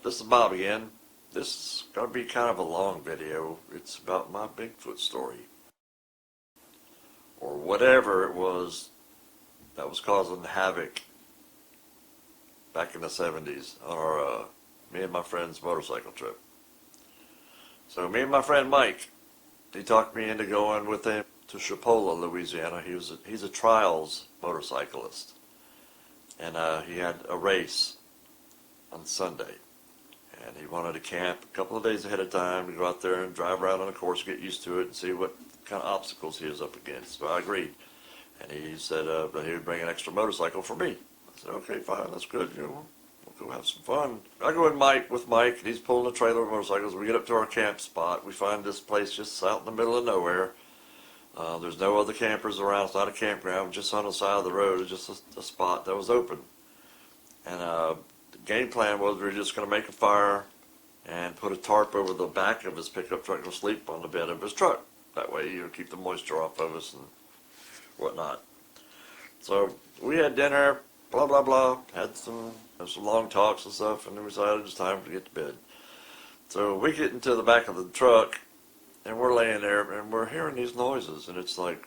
this is Bob again. This is going to be kind of a long video. It's about my Bigfoot story. Or whatever it was that was causing havoc back in the 70s on our, me and my friend's motorcycle trip. So me and my friend Mike, he talked me into going with him to Chipola, Louisiana. He's a trials motorcyclist. And he had a race on Sunday. And he wanted to camp a couple of days ahead of time to go out there and drive around on the course, get used to it, and see what kind of obstacles he was up against. So I agreed. And he said that he would bring an extra motorcycle for me. I said, okay, fine, that's good. You know, we'll go have some fun. I go with Mike, and he's pulling a trailer of motorcycles. We get up to our camp spot. We find this place just out in the middle of nowhere. There's no other campers around. It's not a campground. Just on the side of the road. It's just a spot that was open. And the game plan was we were just going to make a fire and put a tarp over the back of his pickup truck and sleep on the bed of his truck. That way, you know, keep the moisture off of us and whatnot. So we had dinner, blah, blah, blah, had some long talks and stuff, and then we decided it's time to get to bed. So we get into the back of the truck, and we're laying there, and we're hearing these noises, and it's like,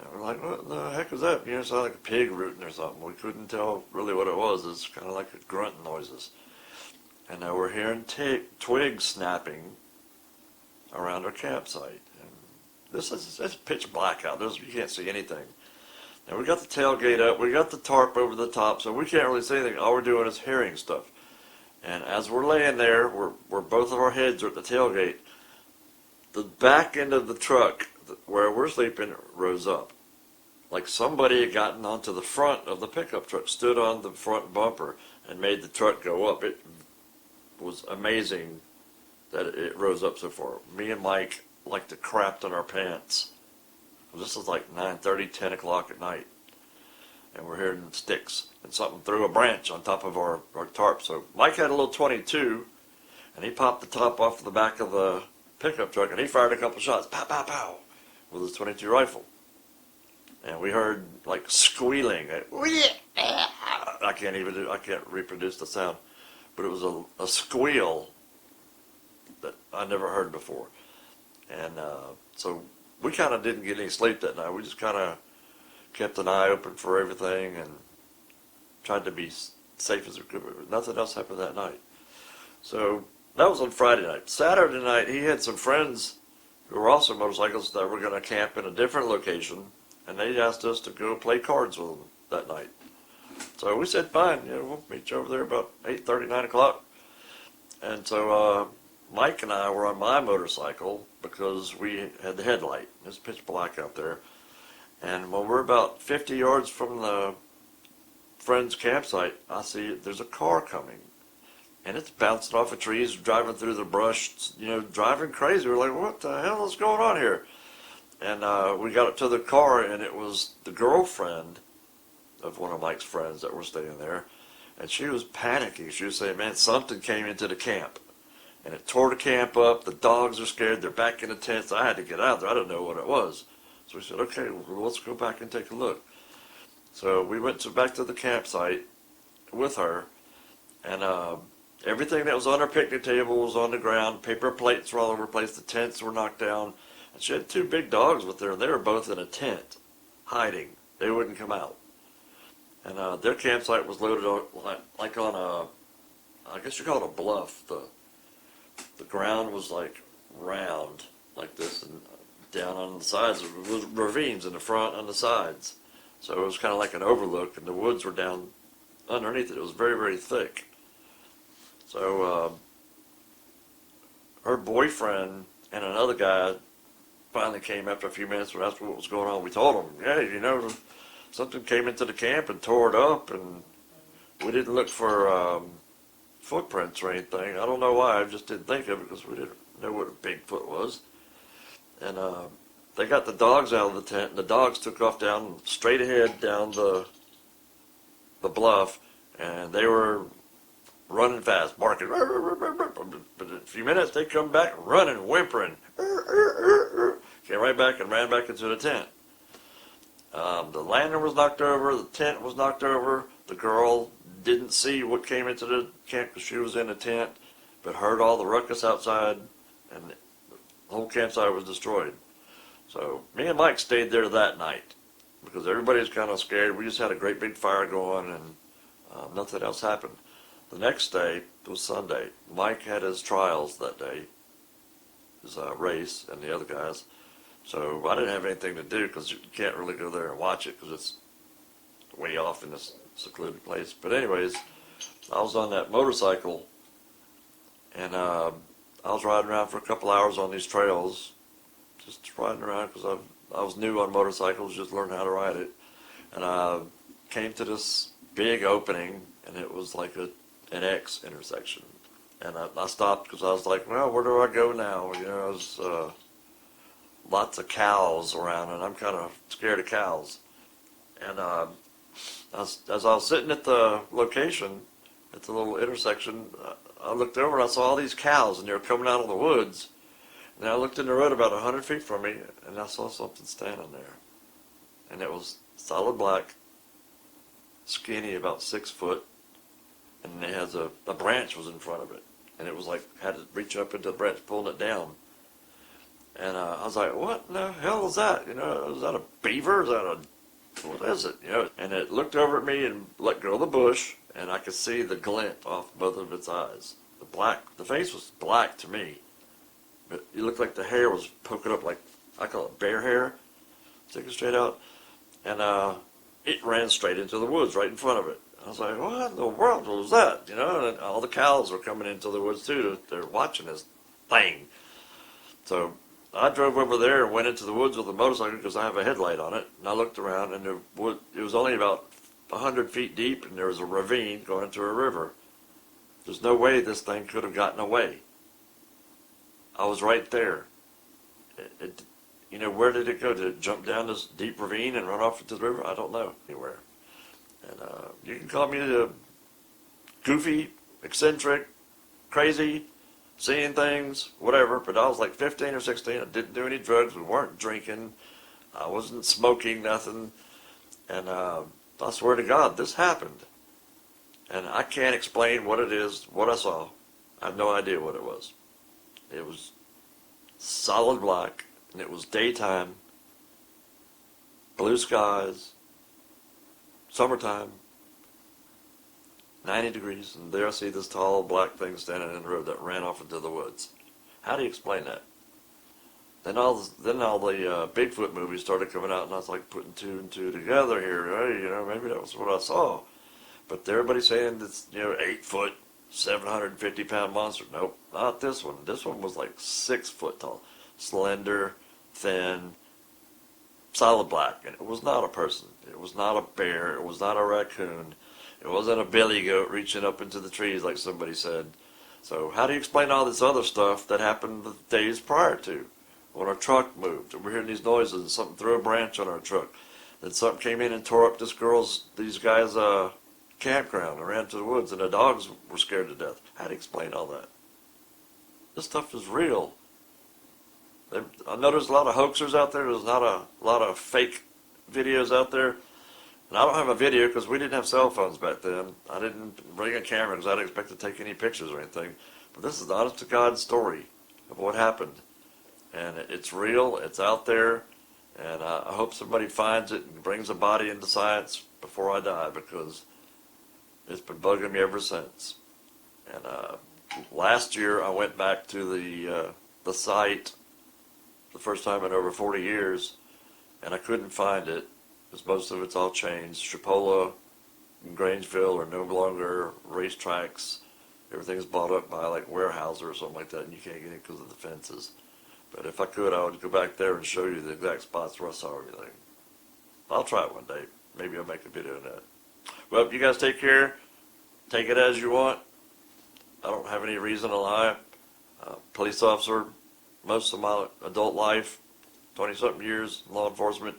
and we're like, what the heck is that? You know, it sounded like a pig rooting or something. We couldn't tell really what it was. It's kind of like grunt noises. And we're hearing twigs snapping around our campsite. And it's pitch black out. You can't see anything. And we got the tailgate up. We got the tarp over the top, so we can't really see anything. All we're doing is hearing stuff. And as we're laying there, where both of our heads are at the tailgate, the back end of the truck where we're sleeping rose up. Like somebody had gotten onto the front of the pickup truck, stood on the front bumper, and made the truck go up. It was amazing that it rose up so far. Me and Mike like to crapped in our pants. This is like 9:30, 10 o'clock at night. And we're hearing sticks. And something threw a branch on top of our tarp. So Mike had a little 22, and he popped the top off the back of the pickup truck, and he fired a couple shots, pow, pow, pow, with his 22 rifle. And we heard like squealing. I can't reproduce the sound, but it was a squeal that I never heard before. And so we kind of didn't get any sleep that night. We just kind of kept an eye open for everything and tried to be safe as we could. Nothing else happened that night. So that was on Friday night. Saturday night, he had some friends who were also motorcyclists that were going to camp in a different location, and they asked us to go play cards with them that night. So we said, fine, you know, we'll meet you over there about 8:30, 9 o'clock. And so Mike and I were on my motorcycle because we had the headlight. It's pitch black out there. And when we're about 50 yards from the friend's campsite, I see there's a car coming. And it's bouncing off of trees, driving through the brush, you know, driving crazy. We're like, what the hell is going on here? And we got up to the car, and it was the girlfriend of one of Mike's friends that were staying there. And she was panicking. She was saying, man, something came into the camp. And it tore the camp up. The dogs are scared. They're back in the tents. I had to get out there. I didn't know what it was. So we said, okay, well, let's go back and take a look. So we went back to the campsite with her, and everything that was on our picnic table was on the ground. Paper plates were all over the place. The tents were knocked down. And she had two big dogs with her, and they were both in a tent, hiding. They wouldn't come out. And their campsite was loaded on, like on a, I guess you call it a bluff. The ground was like round, like this, and down on the sides, there was ravines in the front and the sides. So it was kind of like an overlook, and the woods were down underneath it. It was very, very thick. So her boyfriend and another guy finally came after a few minutes and asked what was going on. We told them, yeah, you know, something came into the camp and tore it up, and we didn't look for footprints or anything. I don't know why. I just didn't think of it because we didn't know what a Bigfoot was. And they got the dogs out of the tent, and the dogs took off down, straight ahead down the bluff, and they were running fast, barking. But in a few minutes, they come back running, whimpering. Came right back and ran back into the tent. The lantern was knocked over, the tent was knocked over, the girl didn't see what came into the camp because she was in a tent, but heard all the ruckus outside, and the whole campsite was destroyed. So me and Mike stayed there that night because everybody was kind of scared. We just had a great big fire going, and nothing else happened. The next day was Sunday. Mike had his trials that day, his race, and the other guys. So I didn't have anything to do because you can't really go there and watch it because it's way off in this secluded place. But anyways, I was on that motorcycle, and I was riding around for a couple hours on these trails, just riding around because I was new on motorcycles, just learning how to ride it. And I came to this big opening, and it was like an X intersection. And I stopped because I was like, well, where do I go now? You know, there's lots of cows around, and I'm kind of scared of cows. And as I was sitting at the location, at the little intersection, I looked over and I saw all these cows, and they were coming out of the woods. And I looked in the road about 100 feet from me, and I saw something standing there. And it was solid black, skinny, about 6 foot, and it has a branch was in front of it. And it was like, had to reach up into the branch, pulling it down. And I was like, what in the hell is that? You know, is that a beaver? Is that what is it? You know, and it looked over at me and let go of the bush, and I could see the glint off both of its eyes. The face was black to me, but it looked like the hair was poking up like, I call it bear hair, sticking straight out. And it ran straight into the woods right in front of it. I was like, what in the world was that? You know, and all the cows were coming into the woods too. They're watching this thing. So I drove over there and went into the woods with a motorcycle because I have a headlight on it. And I looked around, and it was only about 100 feet deep, and there was a ravine going into a river. There's no way this thing could have gotten away. I was right there. You know, where did it go? Did it jump down this deep ravine and run off into the river? I don't know anywhere. And you can call me goofy, eccentric, crazy, seeing things, whatever, but I was like 15 or 16. I didn't do any drugs. We weren't drinking. I wasn't smoking nothing. And I swear to God, this happened. And I can't explain what it is, what I saw. I have no idea what it was. It was solid black, and it was daytime, blue skies, summertime, 90 degrees, and there I see this tall black thing standing in the road that ran off into the woods. How do you explain that? Then all the Bigfoot movies started coming out, and I was like putting 2 and 2 together here. Hey, you know, maybe that was what I saw. But everybody's saying it's, you know, 8 foot, 750-pound monster. Nope, not this one. This one was like 6 foot tall, slender, thin, solid black, and it was not a person. It was not a bear. It was not a raccoon. It wasn't a billy goat reaching up into the trees like somebody said. So how do you explain all this other stuff that happened the days prior to? When our truck moved, and we're hearing these noises, and something threw a branch on our truck. Then something came in and tore up these guys' campground and ran to the woods, and the dogs were scared to death. How do you explain all that? This stuff is real. I know there's a lot of hoaxers out there. There's not a lot of fake videos out there. And I don't have a video because we didn't have cell phones back then. I didn't bring a camera because I didn't expect to take any pictures or anything. But this is the honest to God story of what happened. And it's real. It's out there. And I hope somebody finds it and brings a body into science before I die, because it's been bugging me ever since. And last year I went back to the site the first time in over 40 years, and I couldn't find it because most of it's all changed. Chipola and Grangeville are no longer racetracks. Everything's bought up by like Weyerhaeuser or something like that, and you can't get it because of the fences. But if I could, I would go back there and show you the exact spots where I saw everything. I'll try it one day. Maybe I'll make a video of that. Well, you guys take care. Take it as you want. I don't have any reason to lie. Police officer, most of my adult life, 20-something years, law enforcement.